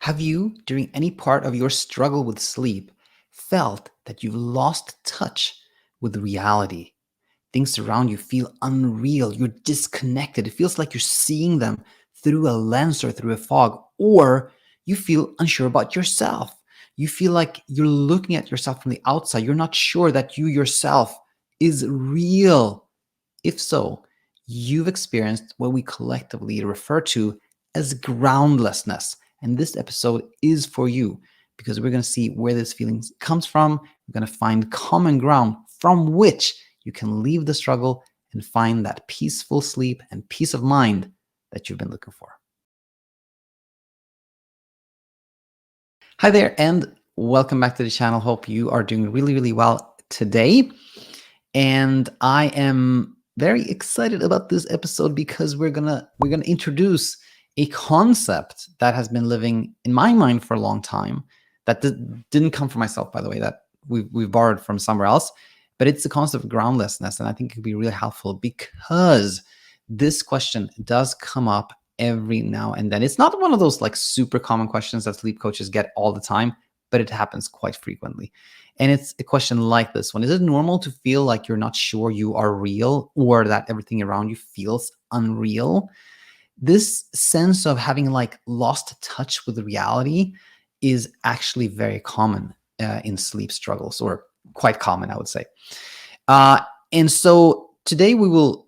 Have you, during any part of your struggle with sleep, felt that you've lost touch with reality? Things around you feel unreal. You're disconnected. It feels like you're seeing them through a lens or through a fog, or you feel unsure about yourself. You feel like you're looking at yourself from the outside. You're not sure that you yourself is real. If so, you've experienced what we collectively refer to as groundlessness. And this episode is for you because we're going to see where this feeling comes from. We're going to find common ground from which you can leave the struggle and find that peaceful sleep and peace of mind that you've been looking for. Hi there, and welcome back to the channel. Hope you are doing really, really well today. And I am very excited about this episode because we're gonna introduce a concept that has been living in my mind for a long time. That didn't come from myself, by the way. That we've borrowed from somewhere else. But it's the concept of groundlessness, and I think it could be really helpful because this question does come up every now and then. It's not one of those like super common questions that sleep coaches get all the time, but it happens quite frequently. And it's a question like this one. Is it normal to feel like you're not sure you are real or that everything around you feels unreal? This sense of having like lost touch with reality is actually very common in sleep struggles, or quite common, I would say. And so today we will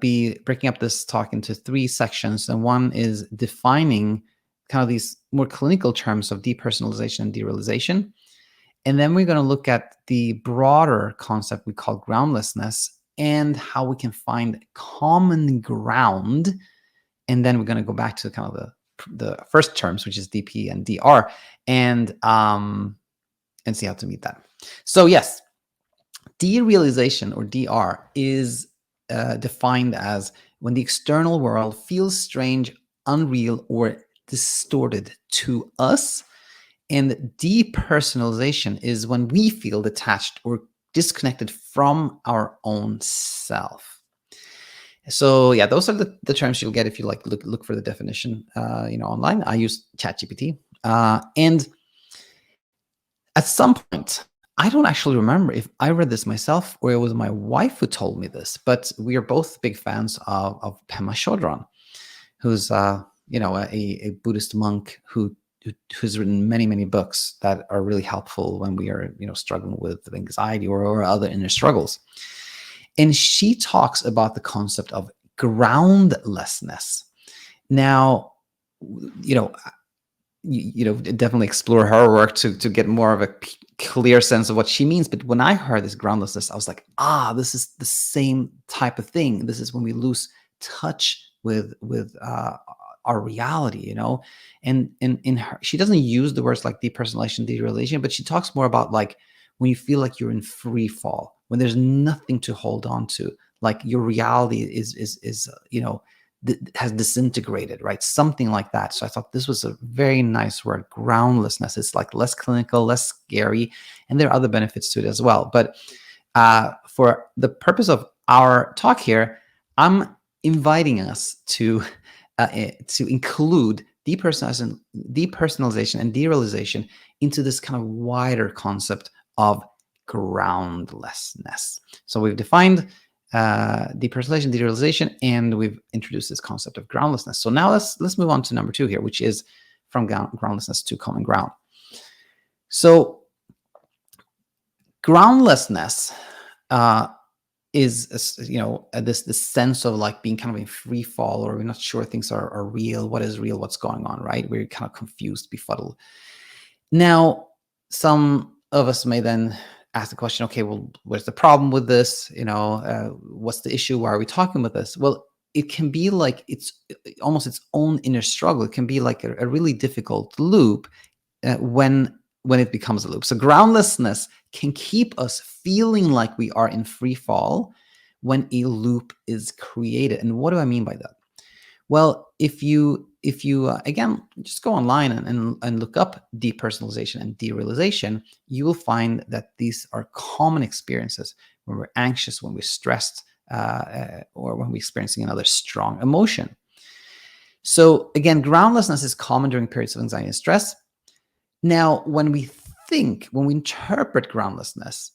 be breaking up this talk into three sections. And one is defining kind of these more clinical terms of depersonalization and derealization. And then we're going to look at the broader concept we call groundlessness and how we can find common ground. And then we're going to go back to kind of the first terms, which is DP and DR, and see how to meet that. So yes, derealization, or DR, is defined as when the external world feels strange, unreal, or distorted to us. And depersonalization is when we feel detached or disconnected from our own self. So yeah, those are the terms you'll get if you like look for the definition, online. I use ChatGPT, and at some point, I don't actually remember if I read this myself or it was my wife who told me this, but we are both big fans of Pema Chodron, who's a Buddhist monk who's written many books that are really helpful when we are struggling with anxiety or other inner struggles. And she talks about the concept of groundlessness. Now, definitely explore her work to get more of a clear sense of what she means. But when I heard this groundlessness, I was like, this is the same type of thing. This is when we lose touch with our reality, and in her, she doesn't use the words like depersonalization, derealization, but she talks more about like when you feel like you're in free fall, when there's nothing to hold on to, like your reality is has disintegrated, right? Something like that. So I thought this was a very nice word, groundlessness. It's like less clinical, less scary, and there are other benefits to it as well. But for the purpose of our talk here, I'm inviting us to include depersonalization and derealization into this kind of wider concept of groundlessness. So we've defined depersonalization, derealization, and we've introduced this concept of groundlessness. So now let's move on to number two here, which is from groundlessness to common ground. So groundlessness is this sense of like being kind of in free fall, or we're not sure things are real. What is real? What's going on, right? We're kind of confused, befuddled. Now, some of us may then ask the question, okay, well, what's the problem with this? What's the issue? Why are we talking about this? Well, it can be like it's almost its own inner struggle. It can be like a really difficult loop when it becomes a loop. So groundlessness can keep us feeling like we are in free fall when a loop is created. And what do I mean by that? Well, if you again just go online and look up depersonalization and derealization, you will find that these are common experiences when we're anxious, when we're stressed, or when we're experiencing another strong emotion. So again, groundlessness is common during periods of anxiety and stress. Now, when we interpret groundlessness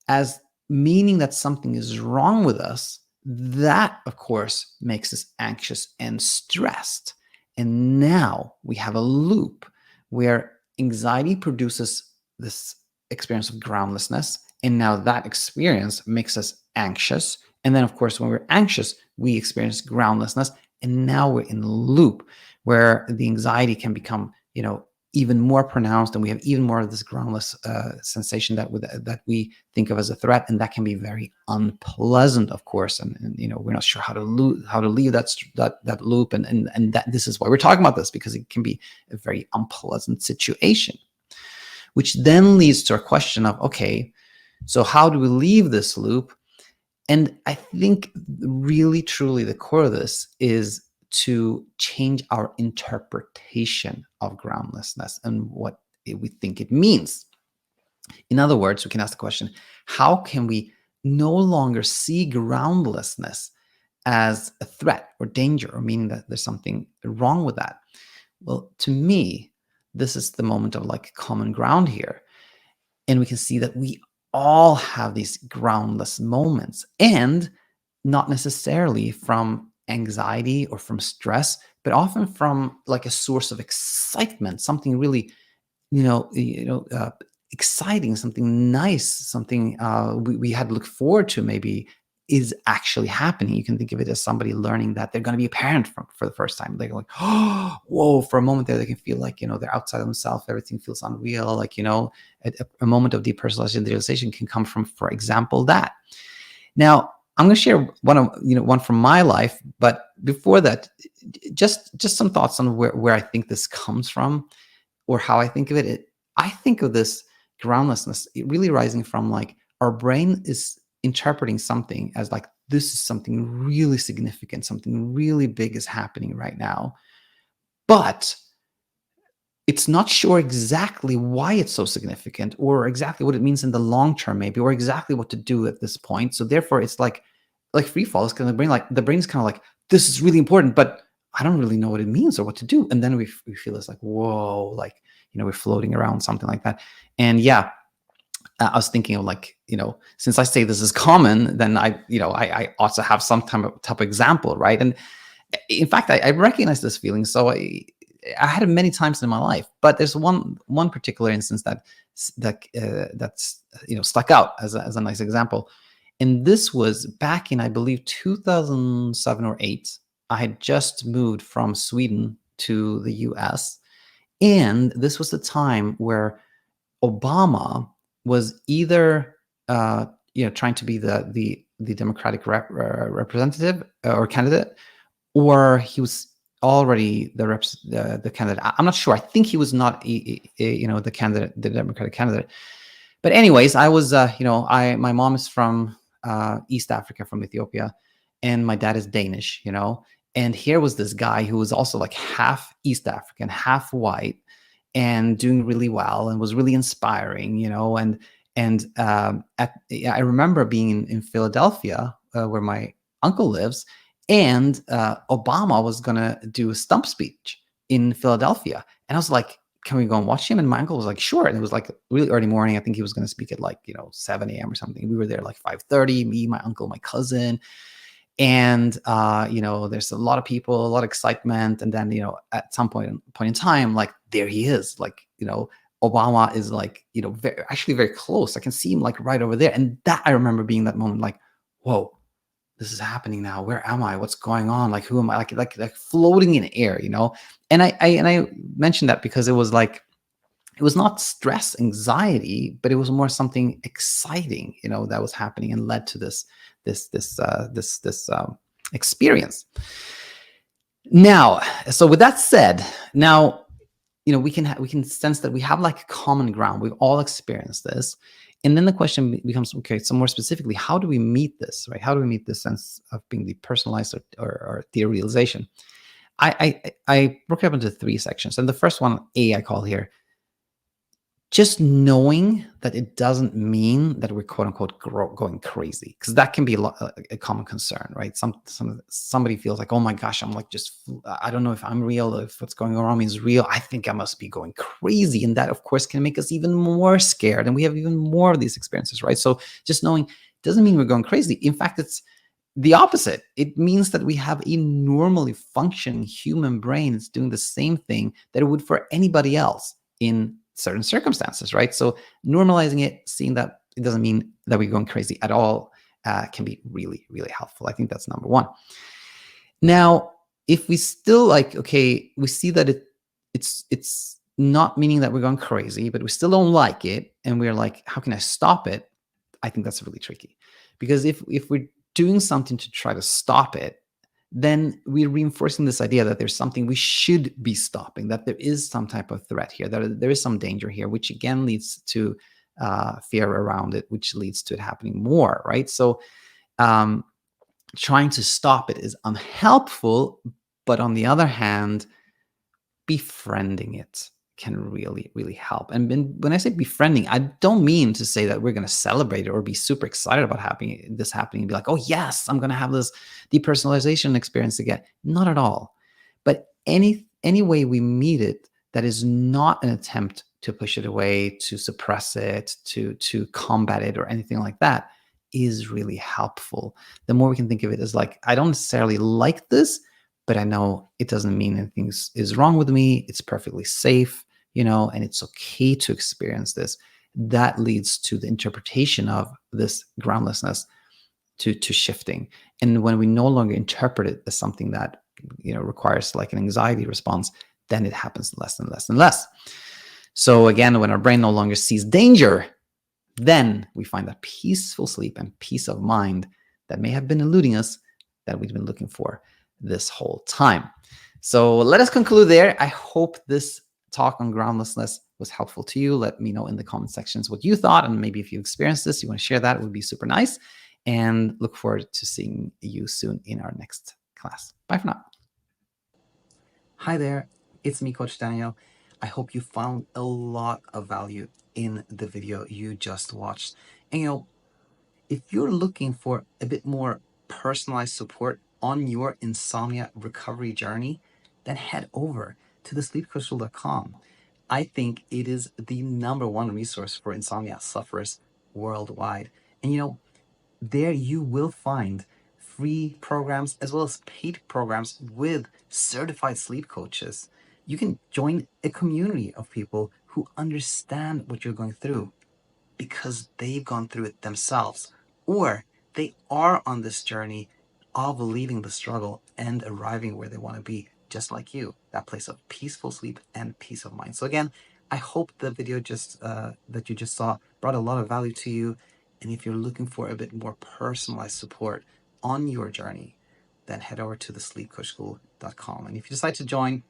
as meaning that something is wrong with us, that, of course, makes us anxious and stressed. And now we have a loop where anxiety produces this experience of groundlessness. And now that experience makes us anxious. And then, of course, when we're anxious, we experience groundlessness. And now we're in a loop where the anxiety can become, even more pronounced, and we have even more of this groundless sensation that we think of as a threat, and that can be very unpleasant, of course. And we're not sure how to leave that loop, and that this is why we're talking about this, because it can be a very unpleasant situation, which then leads to a question of, okay, so how do we leave this loop? And I think really, truly, the core of this is to change our interpretation of groundlessness and what we think it means. In other words, we can ask the question, how can we no longer see groundlessness as a threat or danger, or meaning that there's something wrong with that? Well, to me, this is the moment of like common ground here. And we can see that we all have these groundless moments, and not necessarily from anxiety or from stress, but often from like a source of excitement, something really, exciting, something nice, something we had to look forward to maybe is actually happening. You can think of it as somebody learning that they're going to be a parent for the first time. They're like, oh, whoa, for a moment there, they can feel like, they're outside of themselves. Everything feels unreal. Like, a moment of depersonalization and derealization can come from, for example, that. Now, I'm going to share one from my life, but before that, just some thoughts on where I think this comes from, or how I think of it. I think of this groundlessness really rising from like our brain is interpreting something as like, this is something really significant, something really big is happening right now, but it's not sure exactly why it's so significant, or exactly what it means in the long term, maybe, or exactly what to do at this point. So therefore, it's like free fall. It's kind of the brain's kind of like, this is really important, but I don't really know what it means or what to do. And then we feel this like, whoa, like, we're floating around, something like that. And yeah, I was thinking of like, since I say this is common, then I ought to have some type of example, right? And in fact, I recognize this feeling. So I had it many times in my life, but there's one particular instance that's stuck out as a nice example. And this was back in, I believe, 2007 or 8. I had just moved from Sweden to the US. And this was the time where Obama was either, trying to be the Democratic representative or candidate, or he was already the candidate. I'm not sure. I think he was not, the candidate, the Democratic candidate. But anyways, I was, my mom is from East Africa, from Ethiopia, and my dad is Danish, and here was this guy who was also like half East African, half white, and doing really well, and was really inspiring, I remember being in Philadelphia, where my uncle lives, and Obama was gonna do a stump speech in Philadelphia, and I was like, can we go and watch him? And my uncle was like, sure. And it was like really early morning. I think he was going to speak at like, 7 a.m. or something. We were there like 5:30, me, my uncle, my cousin. And, there's a lot of people, a lot of excitement. And then, at some point in time, like there he is, like, Obama is like, actually very close. I can see him like right over there. And that, I remember being that moment, like, whoa, this is happening now. Where am I? What's going on? Like, who am I? Like floating in air, And I mentioned that because it was like, it was not stress, anxiety, but it was more something exciting, that was happening and led to this experience. Now, so with that said, now, we can sense that we have like common ground. We've all experienced this. And then the question becomes, okay, so more specifically, how do we meet this, right? How do we meet this sense of being depersonalized or derealization? I broke it up into 3 sections. And the first one, A, I call here, just knowing that it doesn't mean that we're quote unquote going crazy, because that can be a common concern, right? Somebody feels like, oh my gosh, I'm like, I don't know if I'm real, if what's going on around me is real. I think I must be going crazy. And that, of course, can make us even more scared. And we have even more of these experiences, right? So just knowing doesn't mean we're going crazy. In fact, it's the opposite. It means that we have a normally functioning human brain that's doing the same thing that it would for anybody else in certain circumstances, right? So normalizing it, seeing that it doesn't mean that we're going crazy at all, can be really, really helpful. I think that's number one. Now, if we still okay, we see that it's not meaning that we're going crazy, but we still don't like it, and we're like, how can I stop it? I think that's really tricky, because if we're doing something to try to stop it, then we're reinforcing this idea that there's something we should be stopping, that there is some type of threat here, that there is some danger here, which again leads to fear around it, which leads to it happening more, right? So trying to stop it is unhelpful, but on the other hand, befriending it can really, really help. And when I say befriending, I don't mean to say that we're going to celebrate it or be super excited about this happening and be like, oh yes, I'm going to have this depersonalization experience again. Not at all. But any way we meet it that is not an attempt to push it away, to suppress it, to combat it, or anything like that, is really helpful. The more we can think of it as like, I don't necessarily like this, but I know it doesn't mean anything is wrong with me. It's perfectly safe, and it's okay to experience this. That leads to the interpretation of this groundlessness to shifting. And when we no longer interpret it as something that, requires like an anxiety response, then it happens less and less and less. So again, when our brain no longer sees danger, then we find that peaceful sleep and peace of mind that may have been eluding us, that we've been looking for this whole time. So let us conclude there. I hope this talk on groundlessness was helpful to you. Let me know in the comment sections what you thought, and maybe if you experienced this, you want to share that, it would be super nice. And look forward to seeing you soon in our next class. Bye for now. Hi there, it's me, Coach Daniel. I hope you found a lot of value in the video you just watched. And if you're looking for a bit more personalized support on your insomnia recovery journey, then head over to thesleepcoachtool.com. I think it is the #1 resource for insomnia sufferers worldwide. And there you will find free programs as well as paid programs with certified sleep coaches. You can join a community of people who understand what you're going through because they've gone through it themselves, or they are on this journey of leaving the struggle and arriving where they want to be, just like you, that place of peaceful sleep and peace of mind. So again, I hope the video that you just saw brought a lot of value to you. And if you're looking for a bit more personalized support on your journey, then head over to thesleepcoachtool.com. And if you decide to join,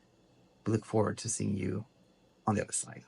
we look forward to seeing you on the other side.